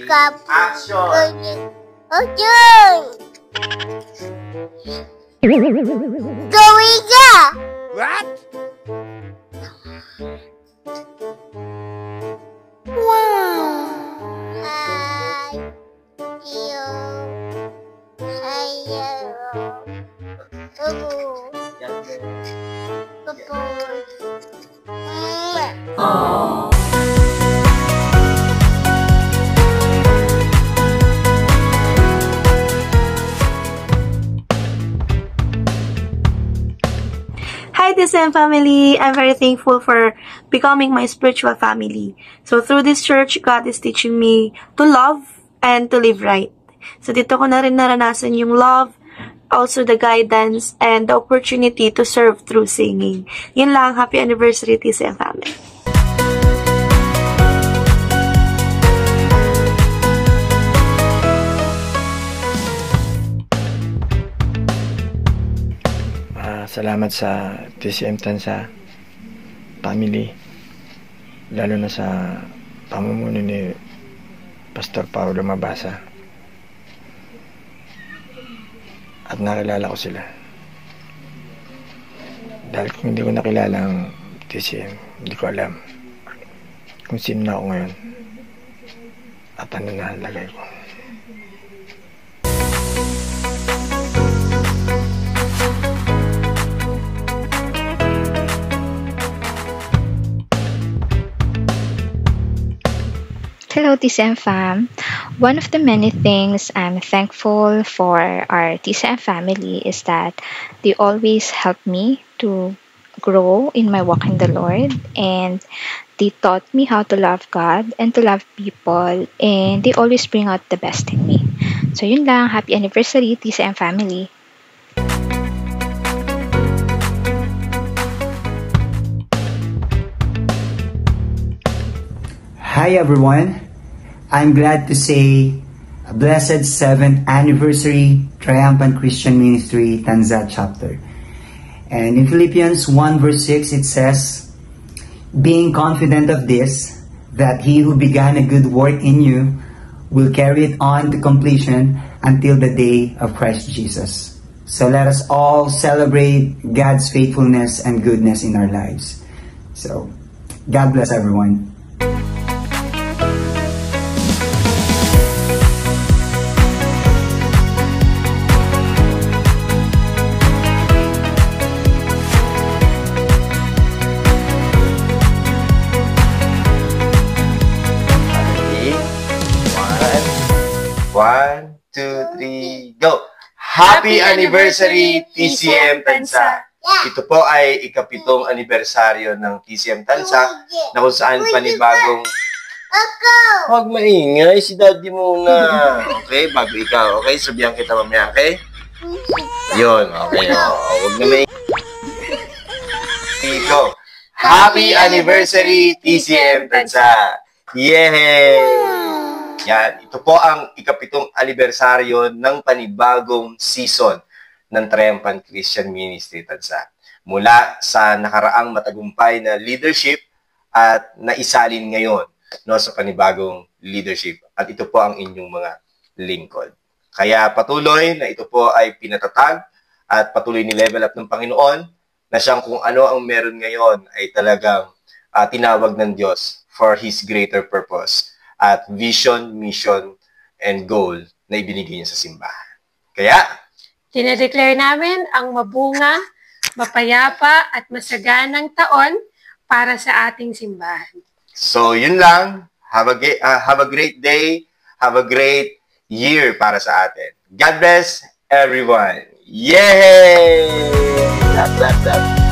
Action! Going up! What? Wow! Oh. Hi TCM family! I'm very thankful for becoming my spiritual family. So through this church, God is teaching me to love and to live right. So dito ko na rin naranasan yung love, also the guidance, and the opportunity to serve through singing. Yun lang, happy anniversary TCM family! Salamat sa TCM Tansa family, lalo na sa pamumuno ni Pastor Paulo Mabasa, at nakilala ko sila. Dahil kung hindi ko nakilala ang TCM, hindi ko alam kung sino na ako ngayon at ano na ang lagay ko. Hello TCM fam. One of the many things I'm thankful for our TCM family is that they always help me to grow in my walk in the Lord, and they taught me how to love God and to love people, and they always bring out the best in me. So yun lang, happy anniversary TCM family. Hi everyone. I'm glad to say a blessed 7th anniversary Triumphant Christian Ministry Tanza chapter. And in Philippians 1 verse 6 it says, being confident of this, that he who began a good work in you will carry it on to completion until the day of Christ Jesus. So let us all celebrate God's faithfulness and goodness in our lives. So God bless everyone. One, two, three, go! Happy anniversary, TCM Tansa! Ito po ay ikapitong anibersaryo ng TCM Tansa na kung saan panibagong... Huwag maingay, si daddy muna. Okay, bago ikaw. Okay, sabihan kita mamaya, okay? Yun, okay. Huwag na maingay. Go! Happy anniversary, TCM Tansa! Yay! Yan, ito po ang ikapitong anibersaryo ng panibagong season ng Triumphant Christian Ministry Tansa. Mula sa nakaraang matagumpay na leadership at naisalin ngayon sa panibagong leadership. At ito po ang inyong mga lingkod. Kaya patuloy na ito po ay pinatatag at patuloy ni level up ng Panginoon na siyang kung ano ang meron ngayon ay talagang tinawag ng Diyos for His greater purpose at vision, mission, and goal na ibinigay niya sa simbahan. Kaya, dinedeclare namin ang mabunga, mapayapa, at masaganang taon para sa ating simbahan. So, yun lang. Have a great day. Have a great year para sa atin. God bless everyone. Yay! Clap, clap, clap.